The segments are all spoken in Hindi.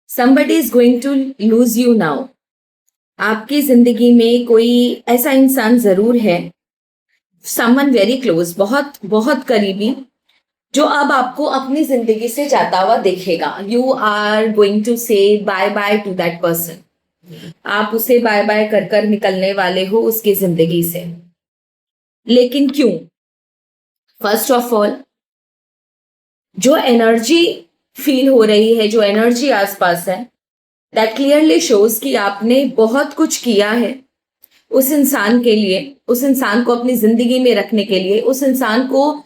somebody is going to lose you now. आपकी जिंदगी में कोई ऐसा इंसान जरूर है, someone very close, बहुत बहुत करीबी, जो अब आपको अपनी जिंदगी से जाता हुआ देखेगा. You are going to say bye bye to that person. आप उसे बाय बाय कर कर निकलने वाले हो उसकी जिंदगी से. लेकिन क्यों? फर्स्ट ऑफ ऑल, जो एनर्जी फील हो रही है, जो एनर्जी आसपास है, दैट क्लियरली शोज कि आपने बहुत कुछ किया है उस इंसान के लिए, उस इंसान को अपनी जिंदगी में रखने के लिए, उस इंसान को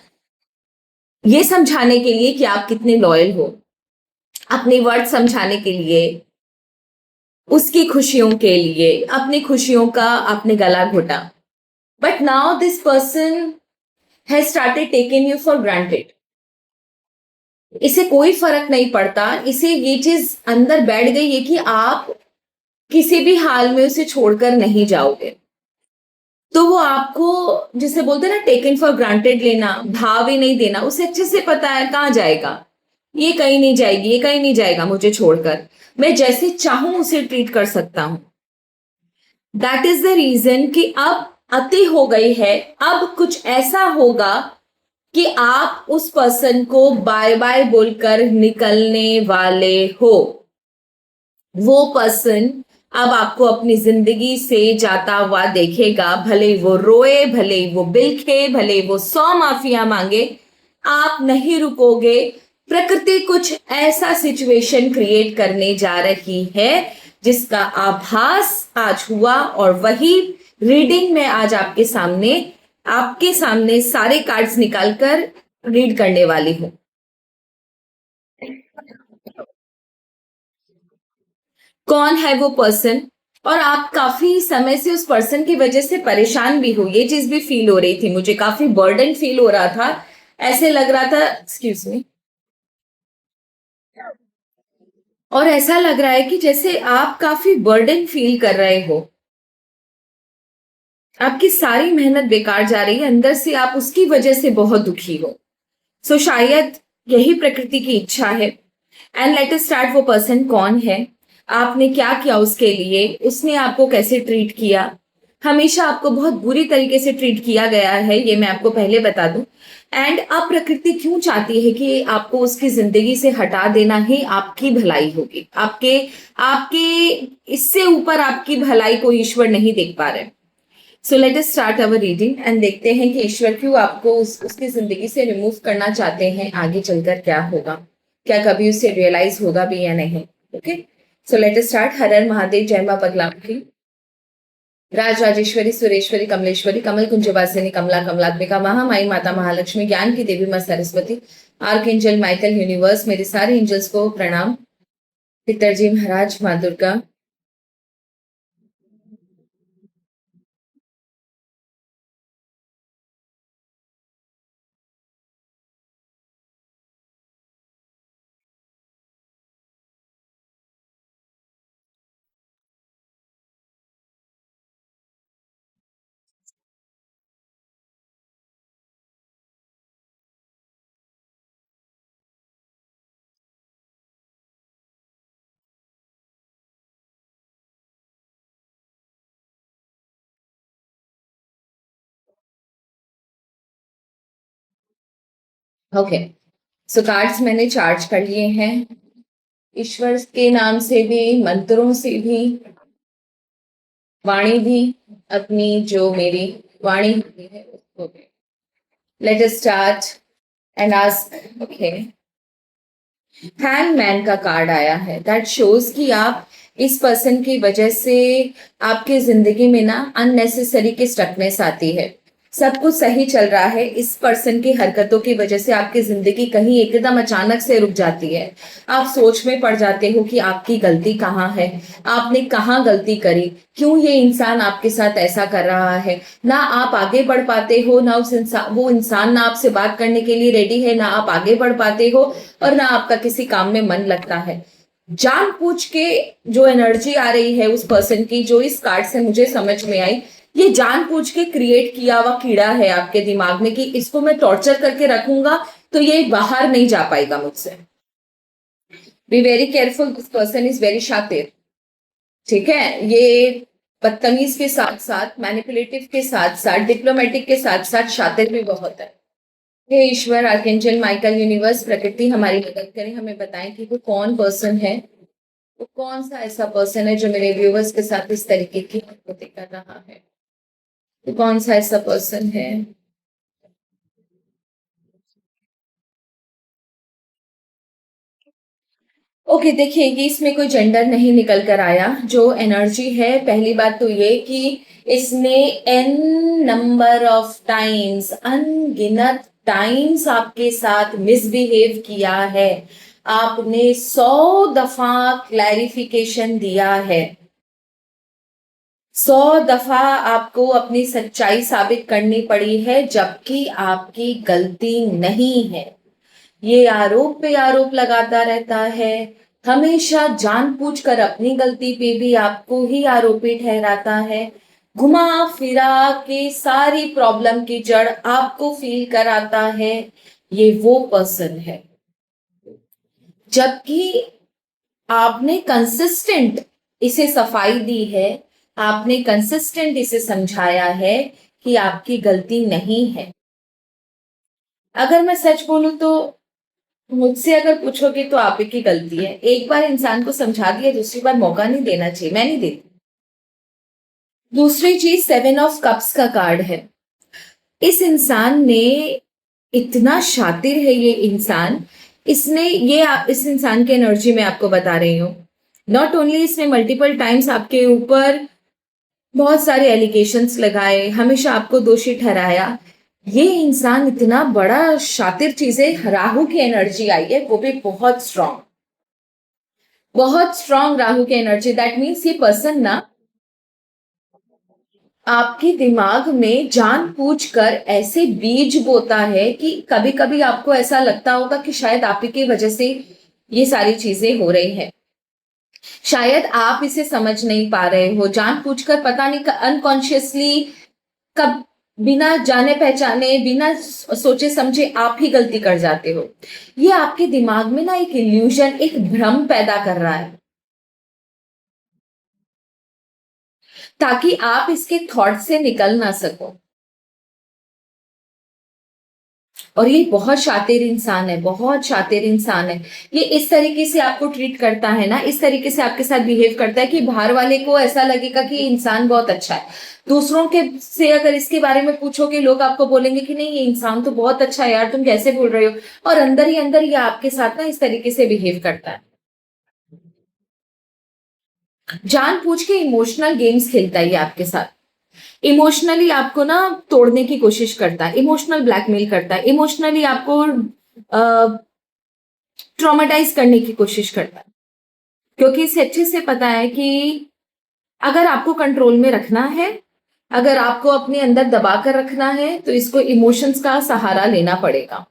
ये समझाने के लिए कि आप कितने लॉयल हो, अपने वर्ड समझाने के लिए, उसकी खुशियों के लिए, अपनी खुशियों का आपने गला घोटा. But now this person has started taking you for granted. इसे कोई फर्क नहीं पड़ता, इसे ये चीज अंदर बैठ गई है कि आप किसी भी हाल में उसे छोड़कर नहीं जाओगे. तो वो आपको, जिसे बोलते हैं ना, टेकन फॉर ग्रांटेड लेना, भाव ही नहीं देना. उसे अच्छे से पता है कहाँ जाएगा, ये कहीं नहीं जाएगी, ये कहीं नहीं जाएगा मुझे छोड़कर, मैं जैसे चाहूं उसे ट्रीट कर सकता हूं. दैट इज द रीजन कि अब अति हो गई है. अब कुछ ऐसा होगा कि आप उस पर्सन को बाय बाय बोलकर निकलने वाले हो. वो पर्सन अब आपको अपनी जिंदगी से जाता हुआ देखेगा. भले वो रोए, भले वो बिलखे, भले वो 100 माफिया मांगे, आप नहीं रुकोगे. प्रकृति कुछ ऐसा सिचुएशन क्रिएट करने जा रही है जिसका आभास आज हुआ, और वही रीडिंग में आज आपके सामने सारे कार्ड्स निकालकर रीड करने वाली हूं. कौन है वो पर्सन, और आप काफी समय से उस पर्सन की वजह से परेशान भी हो. ये चीज भी फील हो रही थी मुझे, काफी बर्डन फील हो रहा था. ऐसे लग रहा था, एक्सक्यूज मी, और ऐसा लग रहा है कि जैसे आप काफी बर्डन फील कर रहे हो. आपकी सारी मेहनत बेकार जा रही है, अंदर से आप उसकी वजह से बहुत दुखी हो. सो शायद यही प्रकृति की इच्छा है. And let us start. वो पर्सन कौन है, आपने क्या किया उसके लिए, उसने आपको कैसे ट्रीट किया. हमेशा आपको बहुत बुरी तरीके से ट्रीट किया गया है, ये मैं आपको पहले बता दूं. एंड अब प्रकृति क्यों चाहती है कि आपको उसकी जिंदगी से हटा देना ही आपकी भलाई होगी. आपके आपके इससे ऊपर आपकी भलाई को ईश्वर नहीं देख पा रहे. सो let us start our reading and देखते हैं कि ईश्वर क्यों आपको उसकी जिंदगी से रिमूव करना चाहते हैं. आगे चलकर क्या होगा, क्या कभी उसे रियलाइज होगा भी या नहीं. Okay, so let us start. हर हर महादेव, जय मां बगलामुखी, राजराजेश्वरी, सुरेश्वरी, कमलेश्वरी, कमल कुंजवासिनी, कमला कमलात्मिका, महामाई माता महालक्ष्मी, ज्ञान की देवी मां Saraswati, arc angel Michael, universe, मेरे सारे एंजल्स को प्रणाम, पितरजी महाराज, माँ दुर्गा. ओके, सो कार्ड्स मैंने चार्ज कर लिए हैं, ईश्वर के नाम से भी, मंत्रों से भी, वाणी भी, अपनी जो मेरी वाणी होती है उसको भी. Late us start and ask. Okay, hangman का कार्ड आया है. दैट शोज कि आप इस पर्सन की वजह से आपकी जिंदगी में ना अननेसेसरी की स्टकनेस आती है. सब कुछ सही चल रहा है, इस पर्सन की हरकतों की वजह से आपकी जिंदगी कहीं एकदम अचानक से रुक जाती है. आप सोच में पड़ जाते हो कि आपकी गलती कहाँ है, आपने कहाँ गलती करी, क्यों ये इंसान आपके साथ ऐसा कर रहा है. ना आप आगे बढ़ पाते हो, ना वो इंसान ना आपसे बात करने के लिए रेडी है, ना आप आगे बढ़ पाते हो, और ना आपका किसी काम में मन लगता है. जानबूझ के जो एनर्जी आ रही है उस पर्सन की, जो इस कार्ड से मुझे समझ में आई, ये जानबूझ के क्रिएट किया हुआ कीड़ा है आपके दिमाग में कि इसको मैं टॉर्चर करके रखूंगा तो ये बाहर नहीं जा पाएगा मुझसे. Be very careful, this person is very शातिर। ठीक है, ये बदतमीज के साथ साथ, मैनिपुलेटिव के साथ साथ, डिप्लोमेटिक के साथ साथ शातिर भी बहुत है। हे ईश्वर, आर्कएंजल माइकल, यूनिवर्स, प्रकृति हमारी मदद करें, हमें बताएं कि वो कौन पर्सन है, वो कौन सा ऐसा पर्सन है जो मेरे व्यूवर्स के साथ इस तरीके की हरकतें कर रहा है। वो कौन सा ऐसा पर्सन है। ओके, देखिए ये इसमें कोई जेंडर नहीं निकल कर आया। जो एनर्जी है, पहली बात तो ये कि इसने एन नंबर ऑफ टाइम्स, अनगिनत टाइम्स आपके साथ मिसबिहेव किया है। आपने 100 दफा क्लैरिफिकेशन दिया है, 100 दफा आपको अपनी सच्चाई साबित करनी पड़ी है, जबकि आपकी गलती नहीं है। ये आरोप पे आरोप लगाता रहता है, हमेशा जानबूझकर अपनी गलती पे भी आपको ही आरोपी ठहराता है, घुमा फिरा के सारी प्रॉब्लम की जड़ आपको फील कराता है। ये वो पर्सन है, जबकि आपने कंसिस्टेंट इसे सफाई दी है, आपने कंसिस्टेंट इसे समझाया है कि आपकी गलती नहीं है। अगर मैं सच बोलूं तो मुझसे अगर पूछोगे तो आप ही की गलती है। एक बार इंसान को समझा दिया, दूसरी बार मौका नहीं देना चाहिए, मैं नहीं देती। दूसरी चीज, 7 ऑफ कप्स का कार्ड है। इस इंसान ने, इतना शातिर है ये इंसान, इसने इस इंसान की एनर्जी में आपको बता रही हूँ। नॉट ओनली इसने मल्टीपल टाइम्स आपके ऊपर बहुत सारे एलिगेशंस लगाए, हमेशा आपको दोषी ठहराया। ये इंसान इतना बड़ा शातिर चीजें, राहु की एनर्जी आई है, वो भी बहुत स्ट्रांग, बहुत स्ट्रांग राहु की एनर्जी। दैट मीन्स ये पर्सन ना आपके दिमाग में जानबूझकर ऐसे बीज बोता है कि कभी कभी आपको ऐसा लगता होगा कि शायद आप ही की वजह से ये सारी चीजें हो रही हैं। शायद आप इसे समझ नहीं पा रहे हो, जानबूझकर, पता नहीं अनकॉन्शियसली, कब बिना जाने पहचाने, बिना सोचे समझे आप ही गलती कर जाते हो। ये आपके दिमाग में ना एक इल्यूजन, एक भ्रम पैदा कर रहा है, ताकि आप इसके थॉट से निकल ना सको। और ये बहुत शातिर इंसान है, बहुत शातिर इंसान है। ये इस तरीके से आपको ट्रीट करता है ना, इस तरीके से आपके साथ बिहेव करता है कि बाहर वाले को ऐसा लगेगा कि ये इंसान बहुत अच्छा है। दूसरों के से अगर इसके बारे में पूछोगे, लोग आपको बोलेंगे कि नहीं ये इंसान तो बहुत अच्छा है यार, तुम कैसे बोल रहे हो। और अंदर ही अंदर ये आपके साथ ना इस तरीके से बिहेव करता है, जानबूझ के इमोशनल गेम्स खेलता है ये आपके साथ। इमोशनली आपको ना तोड़ने की कोशिश करता है, इमोशनल ब्लैकमेल करता है, इमोशनली आपको ट्रॉमेटाइज करने की कोशिश करता है। क्योंकि इसे अच्छे से पता है कि अगर आपको कंट्रोल में रखना है, अगर आपको अपने अंदर दबा कर रखना है, तो इसको इमोशंस का सहारा लेना पड़ेगा।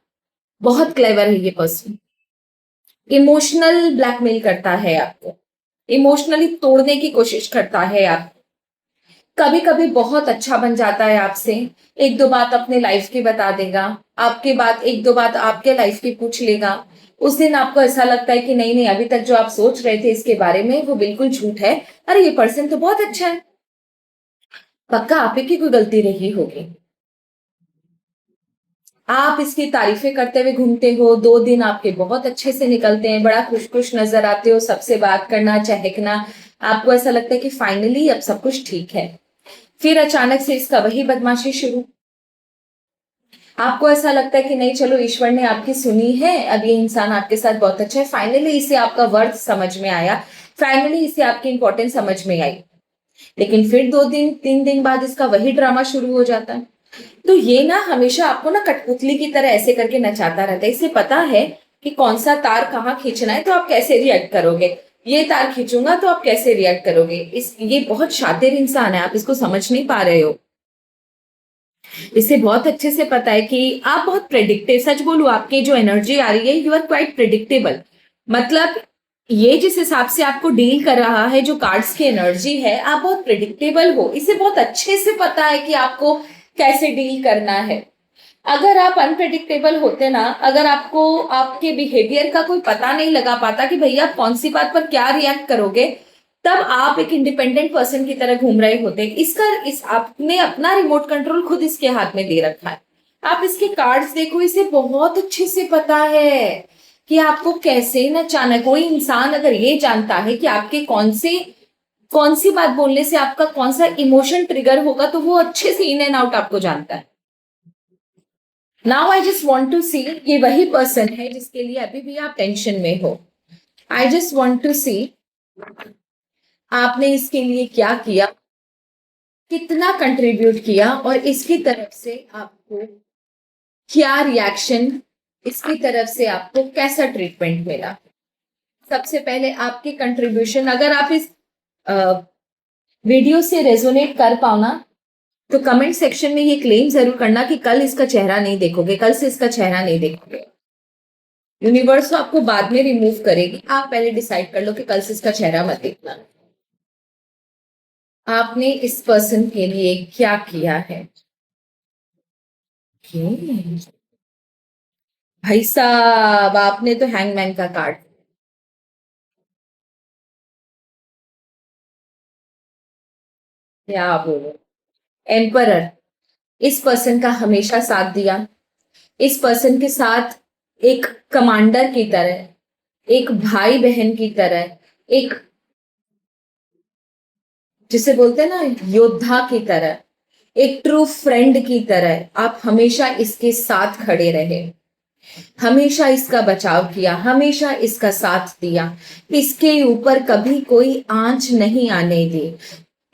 बहुत क्लेवर है ये पर्सन, इमोशनल ब्लैकमेल करता है आपको, इमोशनली तोड़ने की कोशिश करता है आप। कभी कभी बहुत अच्छा बन जाता है आपसे, एक दो बात अपने लाइफ की बता देगा, आपके बात एक दो बात आपके लाइफ की पूछ लेगा। उस दिन आपको ऐसा लगता है कि नहीं नहीं, अभी तक जो आप सोच रहे थे इसके बारे में वो बिल्कुल झूठ है, अरे ये पर्सन तो बहुत अच्छा है। पक्का आप ही की कोई गलती रही होगी। आप इसकी तारीफें करते हुए घूमते हो, 2 दिन आपके बहुत अच्छे से निकलते हैं, बड़ा खुश खुश नजर आते हो, सबसे बात करना, चहकना, आपको ऐसा लगता है कि फाइनली अब सब कुछ ठीक है। फिर अचानक से इसका वही बदमाशी शुरू। आपको ऐसा लगता है कि नहीं चलो ईश्वर ने आपकी सुनी है, अब ये इंसान आपके साथ बहुत अच्छा है, फाइनली इसे आपका वर्थ समझ में आया, फाइनली इसे आपकी इंपॉर्टेंस समझ में आई। लेकिन फिर 2 दिन 3 दिन बाद इसका वही ड्रामा शुरू हो जाता है। तो ये ना हमेशा आपको ना कठपुतली की तरह ऐसे करके नचाता रहता है। इसे पता है कि कौन सा तार कहाँ खींचना है, तो आप कैसे रिएक्ट करोगे, ये तार खींचूंगा तो आप कैसे रिएक्ट करोगे। ये बहुत शातिर इंसान है, आप इसको समझ नहीं पा रहे हो। इसे बहुत अच्छे से पता है कि आप बहुत प्रेडिक्टिव, सच बोलूं आपकी जो एनर्जी आ रही है, यू आर क्वाइट प्रेडिक्टेबल। मतलब ये जिस हिसाब से आपको डील कर रहा है, जो कार्ड्स की एनर्जी है, आप बहुत प्रेडिक्टेबल हो। इसे बहुत अच्छे से पता है कि आपको कैसे डील करना है। अगर आप अनप्रेडिक्टेबल होते ना, अगर आपको आपके बिहेवियर का कोई पता नहीं लगा पाता कि भैया आप कौन सी बात पर क्या रिएक्ट करोगे, तब आप एक इंडिपेंडेंट पर्सन की तरह घूम रहे होते। इस आपने अपना रिमोट कंट्रोल खुद इसके हाथ में दे रखा है। आप इसके कार्ड्स देखो, इसे बहुत अच्छे से पता है कि आपको कैसे नचाना है। कोई इंसान अगर ये जानता है कि आपके कौन सी बात बोलने से आपका कौन सा इमोशन ट्रिगर होगा, तो वो अच्छे से इन एंड आउट आपको जानता है। Now I just want to see, ये वही पर्सन है जिसके लिए अभी भी आप टेंशन में हो। आई जस्ट वॉन्ट टू सी आपने इसके लिए क्या किया, कितना कंट्रीब्यूट किया, और इसकी तरफ से आपको क्या रिएक्शन, इसकी तरफ से आपको कैसा ट्रीटमेंट मिला। सबसे पहले आपकी कंट्रीब्यूशन, अगर आप इस वीडियो से रेजोनेट कर पाओ ना, तो कमेंट सेक्शन में ये क्लेम जरूर करना कि कल इसका चेहरा नहीं देखोगे, कल से इसका चेहरा नहीं देखोगे। यूनिवर्स तो आपको बाद में रिमूव करेगी, आप पहले डिसाइड कर लो कि कल से इसका चेहरा मत देखना। आपने इस पर्सन के लिए क्या किया है। भाई साहब, आपने तो हैंगमैन का कार्ड, क्या बोलो। एम्परर, इस पर्सन का हमेशा साथ दिया, इस पर्सन के साथ एक कमांडर की तरह, एक भाई बहन की तरह, एक जिसे बोलते हैं ना योद्धा की तरह, एक ट्रू फ्रेंड की तरह आप हमेशा इसके साथ खड़े रहे, हमेशा इसका बचाव किया, हमेशा इसका साथ दिया, इसके ऊपर कभी कोई आंच नहीं आने दी।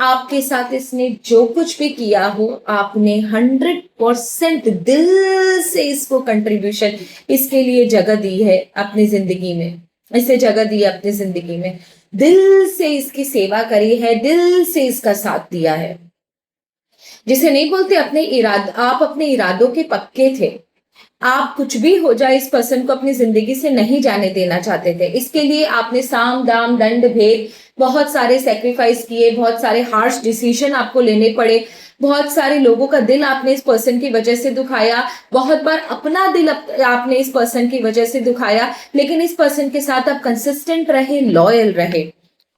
आपके साथ इसने जो कुछ भी किया हो, आपने 100% दिल से इसको कंट्रीब्यूशन, इसके लिए जगह दी है अपनी जिंदगी में, इसे जगह दी है अपनी जिंदगी में, दिल से इसकी सेवा करी है, दिल से इसका साथ दिया है। जिसे नहीं बोलते अपने आप अपने इरादों के पक्के थे। आप कुछ भी हो जाए इस पर्सन को अपनी जिंदगी से नहीं जाने देना चाहते थे। इसके लिए आपने साम दाम दंड भेद बहुत सारे सेक्रीफाइस किए, बहुत सारे हार्श डिसीजन आपको लेने पड़े, बहुत सारे लोगों का दिल आपने इस पर्सन की वजह से दुखाया, बहुत बार अपना दिल आपने इस पर्सन की वजह से दुखाया, लेकिन इस पर्सन के साथ आप कंसिस्टेंट रहे, लॉयल रहे।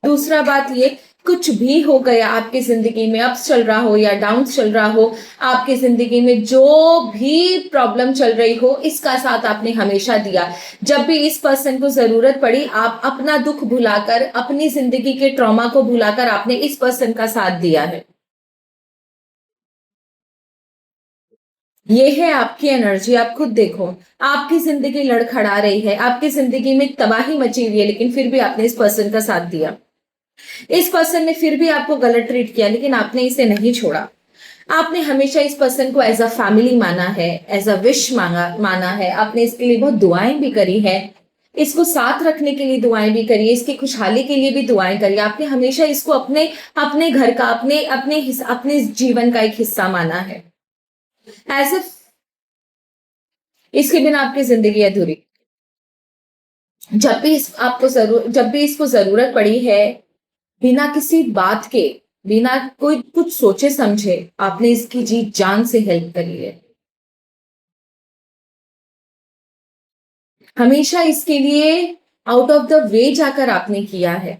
दूसरा बात ये, कुछ भी हो गया आपकी जिंदगी में, अप्स चल रहा हो या डाउन्स चल रहा हो, आपकी जिंदगी में जो भी प्रॉब्लम चल रही हो, इसका साथ आपने हमेशा दिया। जब भी इस पर्सन को जरूरत पड़ी, आप अपना दुख भुलाकर, अपनी जिंदगी के ट्रॉमा को भुलाकर आपने इस पर्सन का साथ दिया है। ये है आपकी एनर्जी, आप खुद देखो। आपकी जिंदगी लड़खड़ा रही है, आपकी जिंदगी में तबाही मची हुई है, लेकिन फिर भी आपने इस पर्सन का साथ दिया। इस पर्सन ने फिर भी आपको गलत ट्रीट किया, लेकिन आपने इसे नहीं छोड़ा। आपने हमेशा इस पर्सन को एज अ फैमिली माना है, एज अ विश माना है। आपने इसके लिए बहुत दुआएं भी करी है, इसको साथ रखने के लिए दुआएं भी करी है, इसकी खुशहाली के लिए भी दुआएं करी। आपने हमेशा इसको अपने अपने घर का, अपने जीवन का एक हिस्सा माना है। एज इफ इसके बिना आपकी जिंदगी अधूरी। जब भी इसको जरूरत पड़ी है, बिना किसी बात के, बिना कोई कुछ सोचे समझे, आपने इसकी जी जान से हेल्प करी है। हमेशा इसके लिए आउट ऑफ द वे जाकर आपने किया है।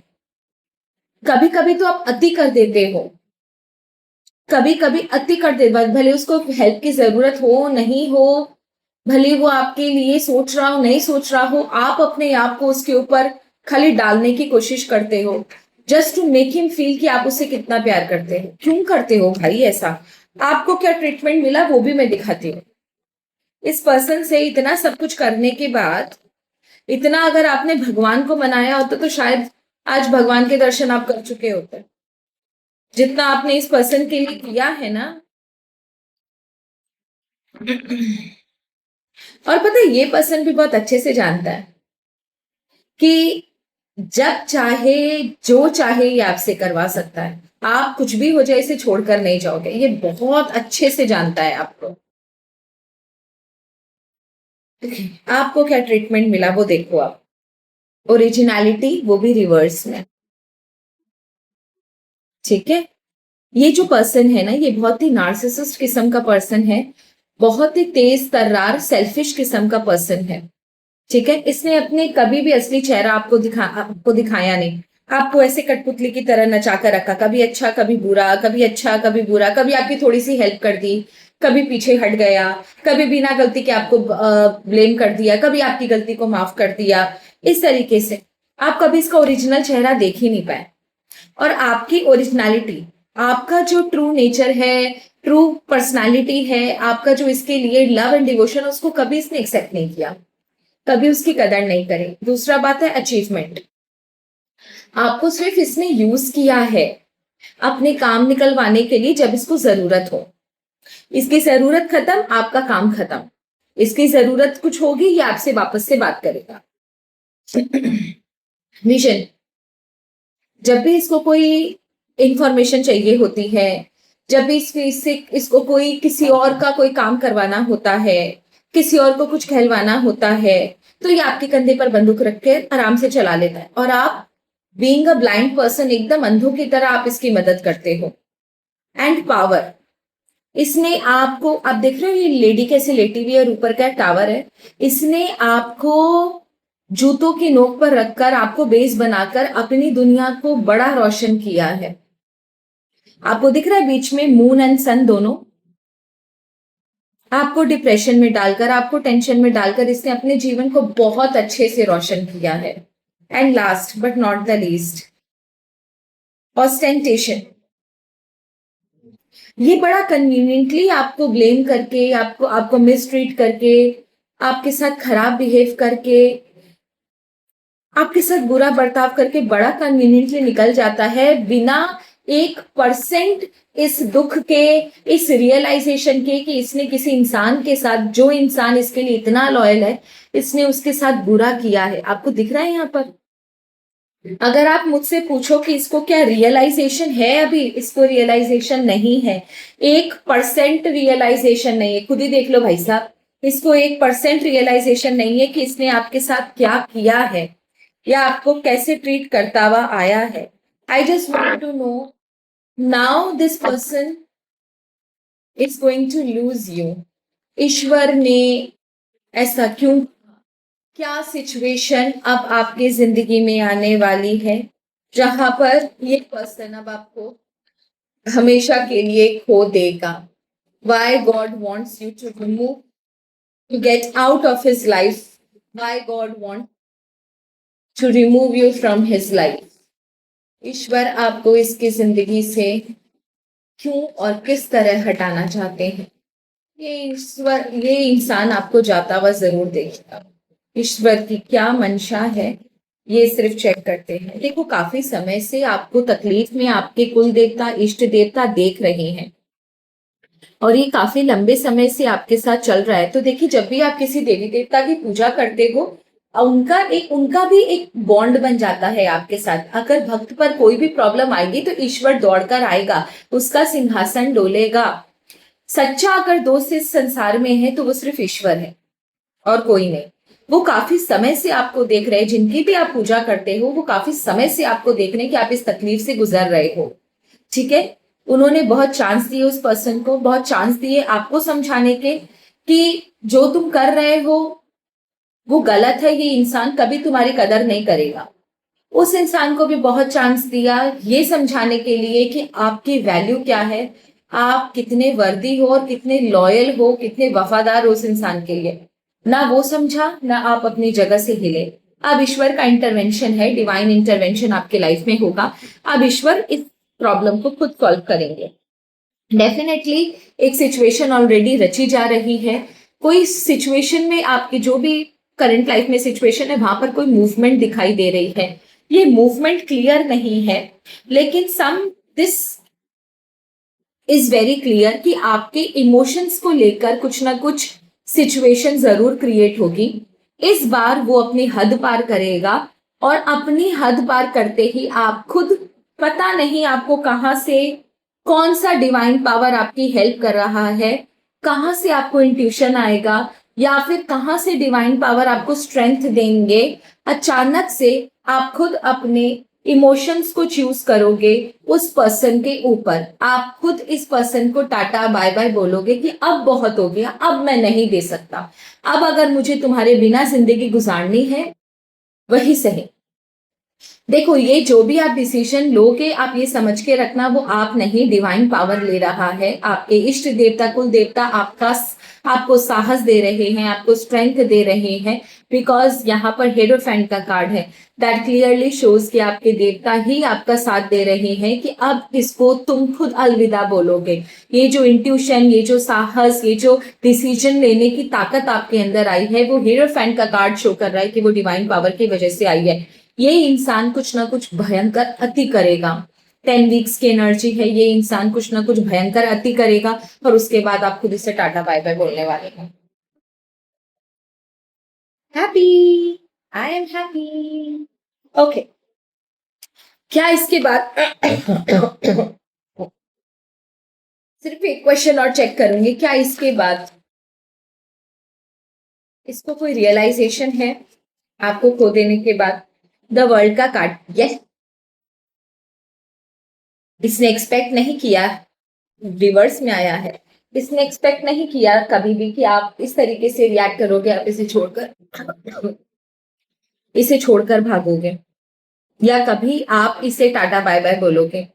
कभी कभी तो आप अति कर देते हो, कभी कभी अति कर दे, भले उसको हेल्प की जरूरत हो नहीं हो, भले वो आपके लिए सोच रहा हो नहीं सोच रहा हो, आप अपने आप को उसके ऊपर खाली डालने की कोशिश करते हो, just to make him feel कि आप उससे कितना प्यार करते हो। क्यों करते हो भाई ऐसा। आपको क्या ट्रीटमेंट मिला वो भी मैं दिखाती हूँ। इस पर्सन से इतना सब कुछ करने के बाद, इतना अगर आपने भगवान को मनाया होता तो शायद आज भगवान के दर्शन आप कर चुके होते। जितना आपने इस पर्सन के लिए किया है ना। और पता है, ये पर्सन भी बहुत अच्छे से जानता है कि जब चाहे जो चाहे ये आपसे करवा सकता है। आप कुछ भी हो जाए इसे छोड़कर नहीं जाओगे, ये बहुत अच्छे से जानता है आपको। आपको क्या ट्रीटमेंट मिला वो देखो आप। ओरिजिनलिटी, वो भी रिवर्स में। ठीक है। ये जो पर्सन है ना, ये बहुत ही नार्सिसिस्ट किस्म का पर्सन है। बहुत ही तेज तर्रार सेल्फिश किस्म का पर्सन है। ठीक है, इसने अपने कभी भी असली चेहरा आपको दिखाया नहीं। आपको ऐसे कठपुतली की तरह नचा कर रखा, कभी अच्छा कभी बुरा, कभी अच्छा कभी बुरा, कभी आपकी थोड़ी सी हेल्प कर दी, कभी पीछे हट गया, कभी बिना गलती के आपको ब्लेम कर दिया, कभी आपकी गलती को माफ कर दिया। इस तरीके से आप कभी इसका ओरिजिनल चेहरा देख ही नहीं पाए। और आपकी ओरिजिनलिटी, आपका जो ट्रू नेचर है, ट्रू पर्सनालिटी है, आपका जो इसके लिए लव एंड डिवोशन, उसको कभी इसने एक्सेप्ट नहीं किया, कभी उसकी कदर नहीं करी। दूसरा बात है अचीवमेंट, आपको सिर्फ इसने यूज किया है अपने काम निकलवाने के लिए जब इसको जरूरत हो। इसकी जरूरत खत्म, आपका काम खत्म। इसकी जरूरत कुछ होगी, ये आपसे वापस से बात करेगा। विजन, जब भी इसको कोई इंफॉर्मेशन चाहिए होती है, जब भी इसको कोई किसी और का कोई काम करवाना होता है, किसी और को कुछ कहलवाना होता है, तो ये आपके कंधे पर बंदूक रख के आराम से चला लेता है। और आप बीइंग अ ब्लाइंड पर्सन, एकदम अंधों की तरह आप इसकी मदद करते हो। एंड पावर, इसने आपको, आप देख रहे हो ये लेडी कैसे लेटी हुई है और ऊपर का टावर है, इसने आपको जूतों की नोक पर रखकर, आपको बेस बनाकर अपनी दुनिया को बड़ा रोशन किया है। आपको दिख रहा है बीच में मून एंड सन दोनों, आपको डिप्रेशन में डालकर, आपको टेंशन में डालकर इसने अपने जीवन को बहुत अच्छे से रोशन किया है। And last but not the least, ostentation, ये बड़ा कन्वीनियंटली आपको ब्लेम करके, आपको आपको मिसट्रीट करके, आपके साथ खराब बिहेव करके, आपके साथ बुरा बर्ताव करके बड़ा कन्वीनियंटली निकल जाता है, बिना 1% इस दुख के, इस रियलाइजेशन के कि इसने किसी इंसान के साथ, जो इंसान इसके लिए इतना लॉयल है, इसने उसके साथ बुरा किया है। आपको दिख रहा है यहाँ पर? अगर आप मुझसे पूछो कि इसको क्या रियलाइजेशन है, अभी इसको रियलाइजेशन नहीं है। 1% रियलाइजेशन नहीं है। खुद ही देख लो भाई साहब, इसको 1% रियलाइजेशन नहीं है कि इसने आपके साथ क्या किया है या आपको कैसे ट्रीट करता हुआ आया है। I just want to know now this person is going to lose you. ईश्वर ने ऐसा क्यों, क्या सिचुएशन अब आपकी जिंदगी में आने वाली है जहां पर ये पर्सन अब आपको हमेशा के लिए खो देगा? Why God wants you to remove, to get out of his life? Why God wants to remove you from his life? ईश्वर आपको इसकी जिंदगी से क्यों और किस तरह हटाना चाहते हैं? ये इंसान आपको जाता हुआ जरूर देखेगा। ईश्वर की क्या मंशा है, ये सिर्फ चेक करते हैं। देखो, काफी समय से आपको तकलीफ में आपके कुल देवता, इष्ट देवता देख रहे हैं और ये काफी लंबे समय से आपके साथ चल रहा है। तो देखिए, जब भी आप किसी देवी देवता की पूजा करते हो, उनका भी एक बॉन्ड बन जाता है आपके साथ। अगर भक्त पर कोई भी प्रॉब्लम आएगी तो ईश्वर दौड़कर आएगा, उसका सिंहासन डोलेगा। सच्चा अगर दोस्त इस संसार में है तो वो सिर्फ ईश्वर है और कोई नहीं। वो काफी समय से आपको देख रहे हैं, जिनकी भी आप पूजा करते हो वो काफी समय से आपको देख रहे हैं कि आप इस तकलीफ से गुजर रहे हो। ठीक है, उन्होंने बहुत चांस दिए उस पर्सन को, बहुत चांस दिए आपको समझाने के कि जो तुम कर रहे हो वो गलत है, ये इंसान कभी तुम्हारी कदर नहीं करेगा। उस इंसान को भी बहुत चांस दिया ये समझाने के लिए कि आपकी वैल्यू क्या है, आप कितने वर्दी हो और कितने लॉयल हो, कितने वफादार हो उस इंसान के लिए। ना वो समझा, ना आप अपनी जगह से हिले। अब ईश्वर का इंटरवेंशन है, डिवाइन इंटरवेंशन आपके लाइफ में होगा। अब ईश्वर इस प्रॉब्लम को खुद सॉल्व करेंगे। डेफिनेटली एक सिचुएशन ऑलरेडी रची जा रही है। कोई सिचुएशन में आपकी जो भी करंट लाइफ में सिचुएशन है, वहां पर कोई मूवमेंट दिखाई दे रही है। ये मूवमेंट क्लियर नहीं है, लेकिन दिस इज वेरी क्लियर कि आपके इमोशंस को लेकर कुछ ना कुछ सिचुएशन जरूर क्रिएट होगी। इस बार वो अपनी हद पार करेगा और अपनी हद पार करते ही आप खुद, पता नहीं आपको कहां से कौन सा डिवाइन पावर आपकी हेल्प कर रहा है, कहां से आपको इंट्यूशन आएगा या फिर कहां से डिवाइन पावर आपको स्ट्रेंथ देंगे। अचानक से आप खुद अपने इमोशंस को चूज करोगे उस पर्सन के ऊपर। आप खुद इस पर्सन को टाटा बाय बाय बोलोगे कि अब बहुत हो गया, अब मैं नहीं दे सकता, अब अगर मुझे तुम्हारे बिना जिंदगी गुजारनी है वही सही। देखो, ये जो भी आप डिसीजन लोगे, आप ये समझ के रखना वो आप नहीं, डिवाइन पावर ले रहा है। आपके इष्ट देवता, कुल देवता आपको साहस दे रहे हैं, आपको स्ट्रेंथ दे रहे हैं। बिकॉज यहाँ पर हेरोफेंट का कार्ड है, दैट क्लियरली शोज कि आपके देवता ही आपका साथ दे रहे हैं कि अब इसको तुम खुद अलविदा बोलोगे। ये जो इंट्यूशन, ये जो साहस, ये जो डिसीजन लेने की ताकत आपके अंदर आई है, वो हेरोफेंट का कार्ड शो कर रहा है कि वो डिवाइन पावर की वजह से आई है। ये इंसान कुछ ना कुछ भयंकर अति करेगा। 10 वीक्स की एनर्जी है, ये इंसान कुछ ना कुछ भयंकर अति करेगा और उसके बाद आप खुद इसे टाटा बाय बाय बोलने वाले हैं। Happy, I am happy. Okay, क्या इसके बाद सिर्फ एक क्वेश्चन और चेक करूंगी, क्या इसके बाद इसको कोई रियलाइजेशन है आपको खो देने के बाद? द वर्ल्ड का कार्ड, यस, इसने एक्सपेक्ट नहीं किया, रिवर्स में आया है। इसने एक्सपेक्ट नहीं किया कभी भी कि आप इस तरीके से रिएक्ट करोगे, आप इसे छोड़कर भागोगे, या कभी आप इसे टाटा बाय बाय बोलोगे।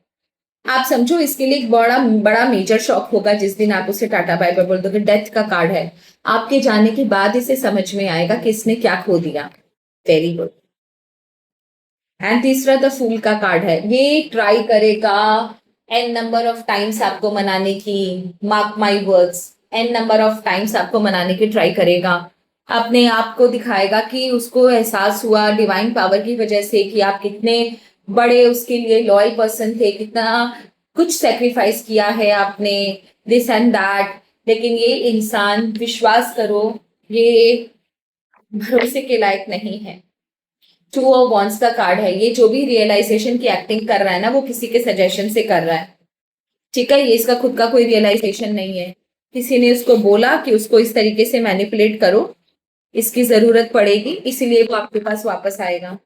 आप समझो, इसके लिए एक बड़ा बड़ा मेजर शॉक होगा जिस दिन आप उसे टाटा बाय बाय बोल दोगे। डेथ का कार्ड है, आपके जाने के बाद इसे समझ में आएगा कि इसने क्या खो दिया। Very good. एंड तीसरा द फूल का कार्ड है, ये ट्राई करेगा एन नंबर ऑफ टाइम्स आपको मनाने की, mark my words, an number of times आपको मनाने की ट्राई करेगा। अपने आप को दिखाएगा कि उसको एहसास हुआ डिवाइन पावर की वजह से कि आप कितने बड़े उसके लिए लॉयल पर्सन थे, कितना कुछ सेक्रीफाइस किया है आपने, दिस एंड दैट। लेकिन ये इंसान, विश्वास करो, ये भरोसे के लायक नहीं है। 2 ऑफ वांड्स का कार्ड है, ये जो भी रियलाइजेशन की एक्टिंग कर रहा है ना, वो किसी के सजेशन से कर रहा है। ठीक है, ये इसका खुद का कोई रियलाइजेशन नहीं है। किसी ने उसको बोला कि उसको इस तरीके से मैनिपुलेट करो, इसकी जरूरत पड़ेगी, इसीलिए वो आपके पास वापस आएगा।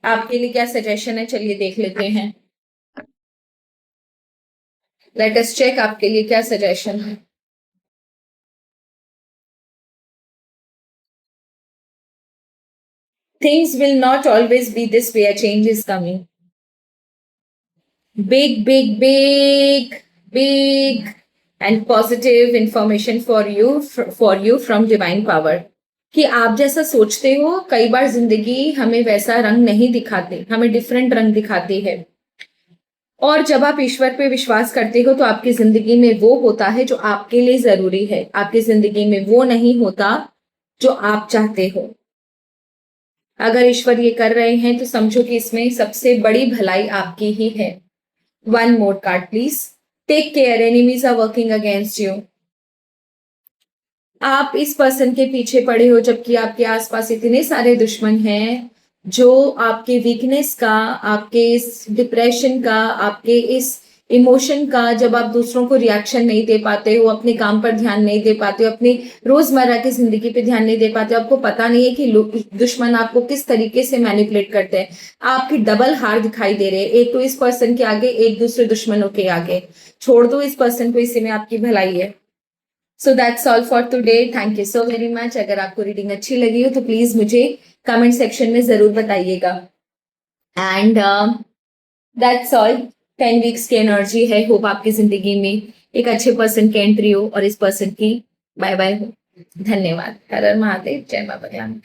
आपके लिए क्या सजेशन है, चलिए देख लेते हैं। लेट अस चेक आपके लिए क्या सजेशन है। Things will not always be this way. A change is coming. Big, big, big, big and positive information for you from divine power. कि आप जैसा सोचते हो, कई बार जिंदगी हमें वैसा रंग नहीं दिखाती, हमें डिफरेंट रंग दिखाती है। और जब आप ईश्वर पे विश्वास करते हो तो आपकी जिंदगी में वो होता है जो आपके लिए जरूरी है, आपकी जिंदगी में वो नहीं होता जो आप चाहते हो। अगर ईश्वर ये कर रहे हैं तो समझो कि इसमें सबसे बड़ी भलाई आपकी ही है। 1 more card please. Take care, enemies are working against you. आप इस पर्सन के पीछे पड़े हो जबकि आपके आसपास इतने सारे दुश्मन हैं जो आपके वीकनेस का, आपके इस डिप्रेशन का, आपके इस इमोशन का, जब आप दूसरों को रिएक्शन नहीं दे पाते हो, अपने काम पर ध्यान नहीं दे पाते हो, अपनी रोजमर्रा की जिंदगी पे ध्यान नहीं दे पाते हो, आपको पता नहीं है कि दुश्मन आपको किस तरीके से मैनिपुलेट करते हैं। आपकी डबल हार दिखाई दे रहे हैं, एक तो इस पर्सन के आगे, एक दूसरे दुश्मनों के आगे। छोड़ दो इस पर्सन को, इसी में आपकी भलाई है। So that's all for today. Thank you so very much. अगर आपको रीडिंग अच्छी लगी हो तो प्लीज मुझे कमेंट सेक्शन में जरूर बताइएगा। And that's all. 10 वीक्स की एनर्जी है, होप आपकी जिंदगी में एक अच्छे पर्सन की एंट्री हो और इस पर्सन की बाय बाय हो। धन्यवाद। हर हर महादेव, जय बाबा ज्ञान।